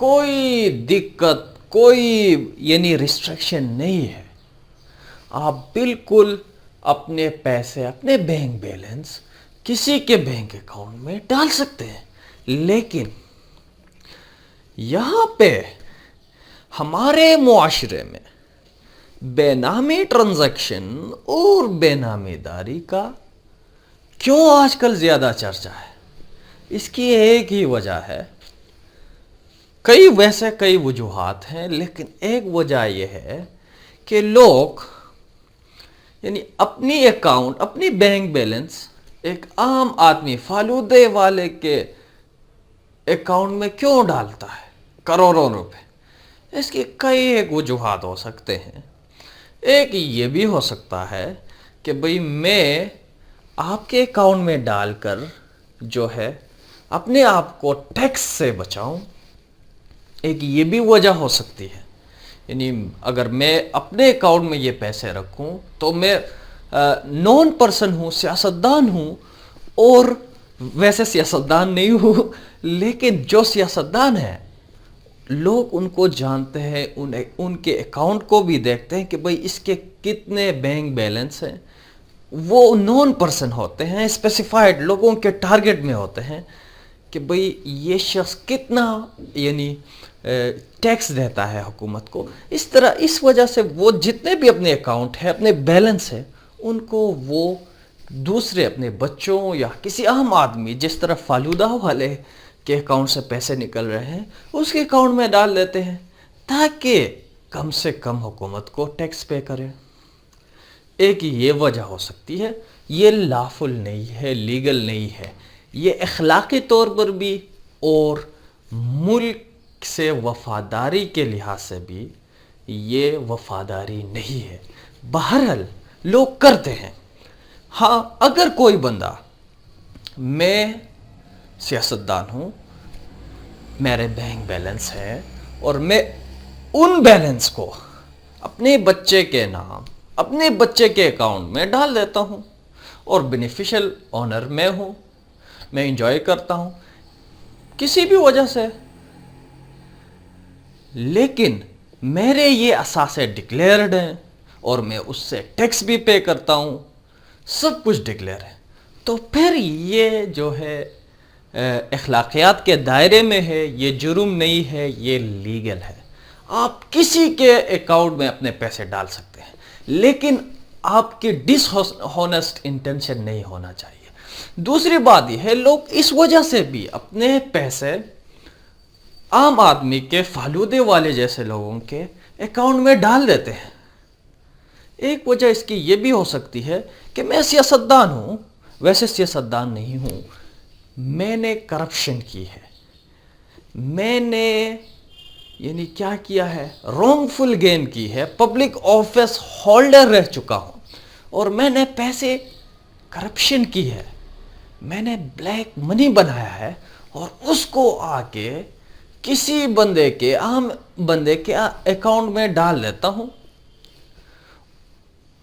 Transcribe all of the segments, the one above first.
کوئی دقت، کوئی یعنی ریسٹرکشن نہیں ہے. آپ بالکل اپنے پیسے، اپنے بینک بیلنس کسی کے بینک اکاؤنٹ میں ڈال سکتے ہیں. لیکن یہاں پہ ہمارے معاشرے میں بے نامی ٹرانزیکشن اور بے نامی داری کا کیوں آج کل زیادہ چرچا ہے؟ اس کی ایک ہی وجہ ہے. کئی وجوہات ہیں، لیکن ایک وجہ یہ ہے کہ لوگ یعنی اپنی اکاؤنٹ، اپنی بینک بیلنس ایک عام آدمی فالودے والے کے اکاؤنٹ میں کیوں ڈالتا ہے کروڑوں روپے؟ اس کی کئی ایک وجوہات ہو سکتے ہیں. ایک یہ بھی ہو سکتا ہے کہ بھئی میں آپ کے اکاؤنٹ میں ڈال کر جو ہے اپنے آپ کو ٹیکس سے بچاؤں. ایک یہ بھی وجہ ہو سکتی ہے، یعنی اگر میں اپنے اکاؤنٹ میں یہ پیسے رکھوں تو میں نون پرسن ہوں، سیاستدان ہوں، اور ویسے سیاستدان نہیں ہوں، لیکن جو سیاستدان ہیں لوگ ان کو جانتے ہیں، ان کے اکاؤنٹ کو بھی دیکھتے ہیں کہ بھئی اس کے کتنے بینک بیلنس ہیں. وہ نون پرسن ہوتے ہیں، اسپیسیفائڈ لوگوں کے ٹارگٹ میں ہوتے ہیں کہ بھئی یہ شخص کتنا یعنی ٹیکس دیتا ہے حکومت کو. اس طرح اس وجہ سے وہ جتنے بھی اپنے اکاؤنٹ ہے، اپنے بیلنس ہے، ان کو وہ دوسرے اپنے بچوں یا کسی عام آدمی جس طرح فالودہ والے کے اکاؤنٹ سے پیسے نکل رہے ہیں اس کے اکاؤنٹ میں ڈال دیتے ہیں تاکہ کم سے کم حکومت کو ٹیکس پے کرے. ایک یہ وجہ ہو سکتی ہے. یہ لافل نہیں ہے، لیگل نہیں ہے، یہ اخلاقی طور پر بھی اور ملک سے وفاداری کے لحاظ سے بھی یہ وفاداری نہیں ہے. بہرحال لوگ کرتے ہیں. ہاں اگر کوئی بندہ، میں سیاستدان ہوں، میرے بینک بیلنس ہے اور میں ان بیلنس کو اپنے بچے کے نام، اپنے بچے کے اکاؤنٹ میں ڈال دیتا ہوں اور بینیفیشل اونر میں ہوں، میں انجوائے کرتا ہوں کسی بھی وجہ سے، لیکن میرے یہ اثاثے ڈکلیئرڈ ہیں اور میں اس سے ٹیکس بھی پے کرتا ہوں، سب کچھ ڈکلیئر ہے، تو پھر یہ جو ہے اخلاقیات کے دائرے میں ہے، یہ جرم نہیں ہے، یہ لیگل ہے. آپ کسی کے اکاؤنٹ میں اپنے پیسے ڈال سکتے ہیں، لیکن آپ کی ڈس ہونسٹ انٹینشن نہیں ہونا چاہیے. دوسری بات یہ ہے، لوگ اس وجہ سے بھی اپنے پیسے عام آدمی کے فالودے والے جیسے لوگوں کے اکاؤنٹ میں ڈال دیتے ہیں. ایک وجہ اس کی یہ بھی ہو سکتی ہے کہ میں سیاستدان ہوں، ویسے سیاستدان نہیں ہوں، میں نے کرپشن کی ہے، میں نے یعنی کیا کیا ہے، رونگ فل گین کی ہے، پبلک آفس ہولڈر رہ چکا ہوں اور میں نے پیسے کرپشن کی ہے، میں نے بلیک منی بنایا ہے اور اس کو آ کے کسی بندے کے، عام بندے کے اکاؤنٹ میں ڈال دیتا ہوں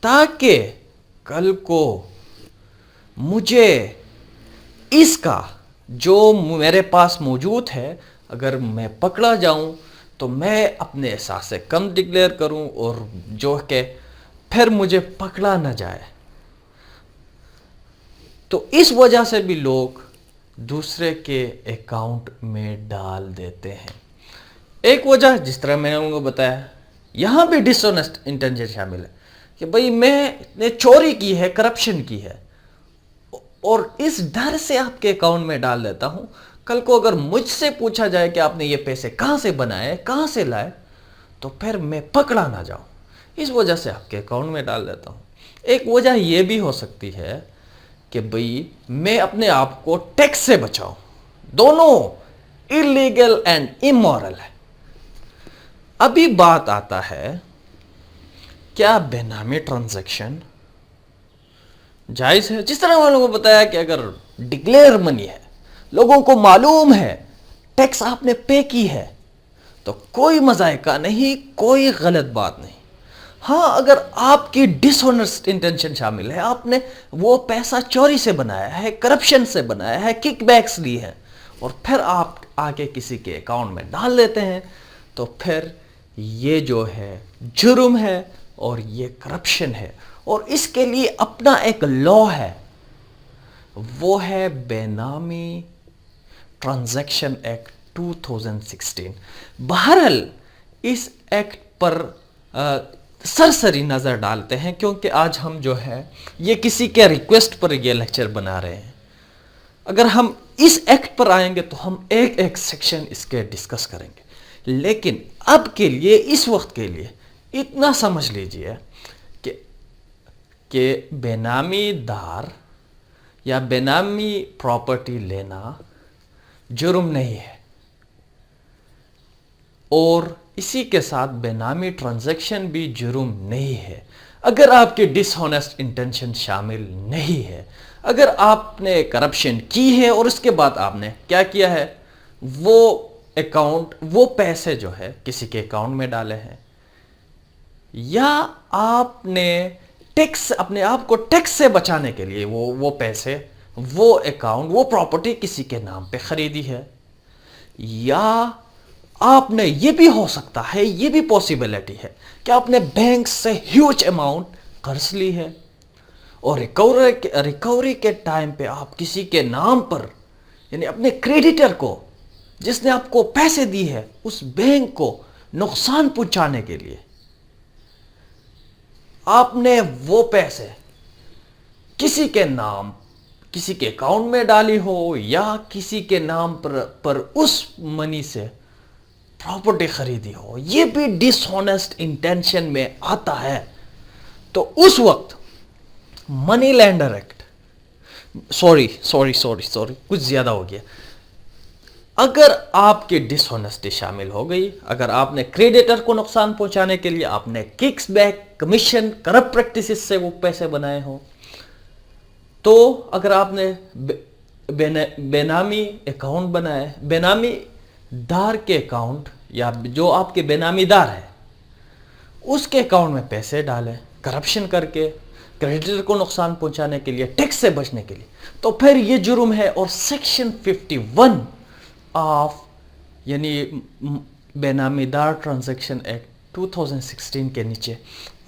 تاکہ کل کو مجھے اس کا جو میرے پاس موجود ہے اگر میں پکڑا جاؤں تو میں اپنے احساس سے کم ڈکلیئر کروں اور جو کہ پھر مجھے پکڑا نہ جائے. تو اس وجہ سے بھی لوگ دوسرے کے اکاؤنٹ میں ڈال دیتے ہیں. ایک وجہ جس طرح میں نے ان کو بتایا، یہاں بھی ڈس آنیسٹ انٹینشن شامل ہے کہ بھئی میں نے چوری کی ہے، کرپشن کی ہے اور اس ڈر سے آپ کے اکاؤنٹ میں ڈال دیتا ہوں. کل کو اگر مجھ سے پوچھا جائے کہ آپ نے یہ پیسے کہاں سے بنائے، کہاں سے لائے، تو پھر میں پکڑا نہ جاؤں، اس وجہ سے آپ کے اکاؤنٹ میں ڈال دیتا ہوں. ایک وجہ یہ بھی ہو سکتی ہے کہ بھئی میں اپنے آپ کو ٹیکس سے بچاؤں. دونوں انلیگل اینڈ امورل ہے. ابھی بات آتا ہے کیا بے نامی ٹرانزیکشن جائز ہے؟ جس طرح میں لوگوں کو بتایا کہ اگر ڈکلیئر منی ہے، لوگوں کو معلوم ہے، ٹیکس آپ نے پے کی ہے، تو کوئی مذائقہ نہیں، کوئی غلط بات نہیں. ہاں اگر آپ کی ڈس آنیسٹ انٹینشن شامل ہے، آپ نے وہ پیسہ چوری سے بنایا ہے، کرپشن سے بنایا ہے، کک بیکس لی ہے، اور پھر آپ آگے کسی کے اکاؤنٹ میں ڈال دیتے ہیں، تو پھر یہ جو ہے جرم ہے اور یہ کرپشن ہے، اور اس کے لیے اپنا ایک لا ہے، وہ ہے بے نامی ٹرانزیکشن ایکٹ 2016۔ بہرحال اس ایکٹ پر سرسری نظر ڈالتے ہیں، کیونکہ آج ہم جو ہے یہ کسی کے ریکویسٹ پر یہ لیکچر بنا رہے ہیں۔ اگر ہم اس ایکٹ پر آئیں گے تو ہم ایک ایک سیکشن اس کے ڈسکس کریں گے، لیکن اب کے لیے، اس وقت کے لیے اتنا سمجھ لیجئے کہ بے نامی دار یا بے نامی پراپرٹی لینا جرم نہیں ہے، اور اسی کے ساتھ بے نامی ٹرانزیکشن بھی جرم نہیں ہے اگر آپ کی ڈس ہانسٹ انٹینشن شامل نہیں ہے۔ اگر آپ نے کرپشن کی ہے اور اس کے بعد آپ نے کیا کیا ہے، وہ پیسے جو ہے کسی کے اکاؤنٹ میں ڈالے ہیں، یا آپ نے ٹیکس، اپنے آپ کو ٹیکس سے بچانے کے لیے وہ پیسے، وہ اکاؤنٹ، وہ پراپرٹی کسی کے نام پہ خریدی ہے، یا آپ نے، یہ بھی ہو سکتا ہے، یہ بھی پاسبلٹی ہے کہ آپ نے بینک سے ہیوج اماؤنٹ قرض لی ہے، اور ریکوری کے ٹائم پہ آپ کسی کے نام پر، یعنی اپنے کریڈیٹر کو، جس نے آپ کو پیسے دی ہے، اس بینک کو نقصان پہنچانے کے لیے آپ نے وہ پیسے کسی کے نام، کسی کے اکاؤنٹ میں ڈالی ہو، یا کسی کے نام پر اس منی سے پراپرٹی خریدی ہو، یہ بھی ڈس ہانسٹ انٹینشن میں آتا ہے۔ تو اس وقت منی لینڈر ایکٹ، سوری کچھ زیادہ ہو گیا، اگر آپ کی ڈس ہانسٹی شامل ہو گئی، اگر آپ نے کریڈیٹر کو نقصان پہنچانے کے لیے آپ نے kicks back, commission, corrupt practices سے وہ پیسے بنائے ہوں، تو اگر آپ نے بے نامی اکاؤنٹ بنائے، بے نامی دار کے اکاؤنٹ، یا جو آپ کے بے نامی دار ہے اس کے اکاؤنٹ میں پیسے ڈالیں کرپشن کر کے، کریڈیٹر کو نقصان پہنچانے کے لیے، ٹیکس سے بچنے کے لیے، تو پھر یہ جرم ہے، اور سیکشن 51 آف یعنی بے نامی دار ٹرانزیکشن ایکٹ 2016 کے نیچے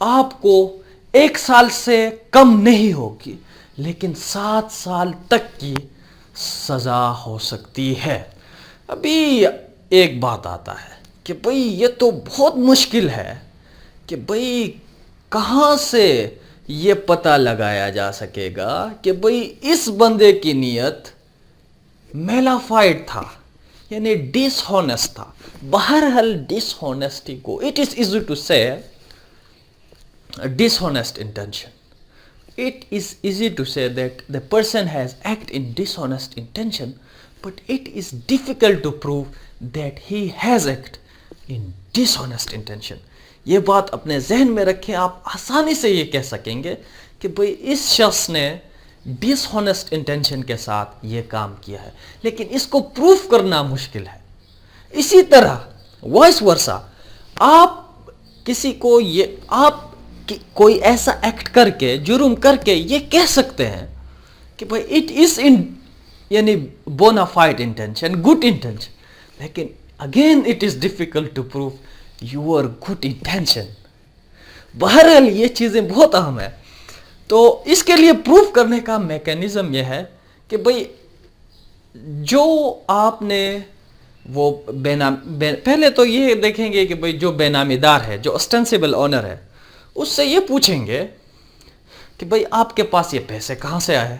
آپ کو 1 سال سے کم نہیں ہوگی لیکن 7 سال تک کی سزا ہو سکتی ہے۔ ابھی ایک بات آتا ہے کہ بھئی یہ تو بہت مشکل ہے کہ بھئی کہاں سے یہ پتہ لگایا جا سکے گا کہ بھئی اس بندے کی نیت میلافائڈ تھا، یعنی ڈس ہانسٹ تھا۔ بہرحال ڈس ہانسٹی کو اٹ از ایزی ٹو سے dishonest intention. It is easy to say that the person has acted in dishonest intention, but it is difficult to prove that he has acted in dishonest intention. یہ بات اپنے ذہن میں رکھیں، آپ آسانی سے یہ کہہ سکیں گے کہ بھئی اس شخص نے ڈس ہانسٹ انٹینشن کے ساتھ یہ کام کیا ہے، لیکن اس کو پروف کرنا مشکل ہے۔ اسی طرح وائس ورسا، آپ کسی کو آپ کوئی ایسا ایکٹ کر کے، جرم کر کے یہ کہہ سکتے ہیں کہ بھئی اٹ از یعنی بونافائڈ انٹینشن، گڈ انٹینشن، لیکن again it is difficult to prove your good intention. بہرحال یہ چیزیں بہت اہم ہیں، تو اس کے لیے پروف کرنے کا میکینزم یہ ہے کہ بھئی جو آپ نے وہ پہلے تو یہ دیکھیں گے کہ بھئی جو بے نامی دار ہے، جو اسٹینسیبل اونر ہے، اس سے یہ پوچھیں گے کہ بھئی آپ کے پاس یہ پیسے کہاں سے آئے،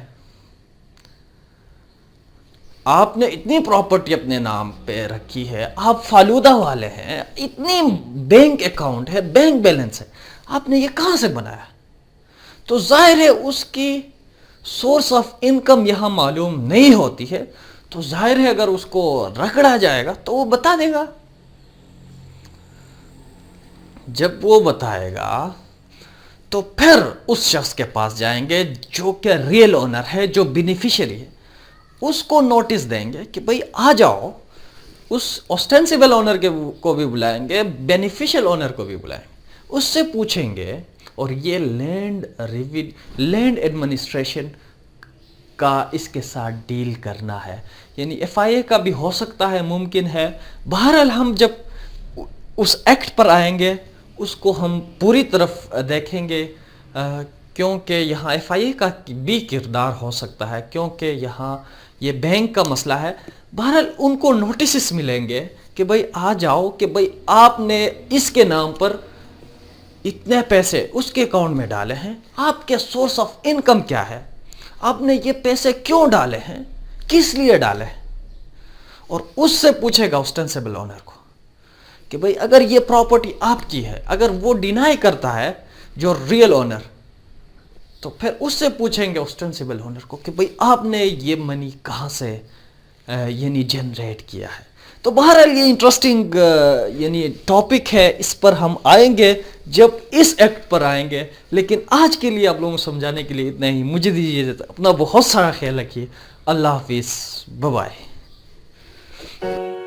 آپ نے اتنی پراپرٹی اپنے نام پہ رکھی ہے، آپ فالودہ والے ہیں، اتنی بینک اکاؤنٹ ہے، بینک بیلنس ہے، آپ نے یہ کہاں سے بنایا؟ تو ظاہر ہے اس کی سورس آف انکم یہاں معلوم نہیں ہوتی ہے، تو ظاہر ہے اگر اس کو رگڑا جائے گا تو وہ بتا دے گا۔ جب وہ بتائے گا تو پھر اس شخص کے پاس جائیں گے جو کہ ریئل اونر ہے، جو بینیفیشری ہے، اس کو نوٹس دیں گے کہ بھئی آ جاؤ، اس اوسٹینسیبل اونر کو بھی بلائیں گے، بینیفیشل اونر کو بھی بلائیں گے، اس سے پوچھیں گے، اور یہ لینڈ ایڈمنسٹریشن کا اس کے ساتھ ڈیل کرنا ہے، یعنی FIA کا بھی ہو سکتا ہے، ممکن ہے. بہرحال ہم جب اس ایکٹ پر آئیں گے اس کو ہم پوری طرف دیکھیں گے، کیونکہ یہاں FIA کا بھی کردار ہو سکتا ہے، کیونکہ یہاں یہ بینک کا مسئلہ ہے. بہرحال ان کو نوٹسز ملیں گے کہ بھائی آ جاؤ، کہ بھائی آپ نے اس کے نام پر اتنے پیسے اس کے اکاؤنٹ میں ڈالے ہیں، آپ کے سورس آف انکم کیا ہے، آپ نے یہ پیسے کیوں ڈالے ہیں، کس لیے ڈالے ہیں. اور اس سے پوچھے گا اسٹینسیبل اونر کو کہ بھئی اگر یہ پراپرٹی آپ کی ہے، اگر وہ ڈینائی کرتا ہے جو ریئل اونر، تو پھر اس سے پوچھیں گے اسٹینسیبل اونر کو کہ بھئی آپ نے یہ منی کہاں سے یعنی جنریٹ کیا ہے. تو بہرحال یہ انٹرسٹنگ یعنی ٹاپک ہے، اس پر ہم آئیں گے جب اس ایکٹ پر آئیں گے. لیکن آج کے لیے آپ لوگوں کو سمجھانے کے لیے اتنا ہی. مجھے دیجیے، اپنا بہت سارا خیال رکھیے. اللہ حافظ، بائے بائے.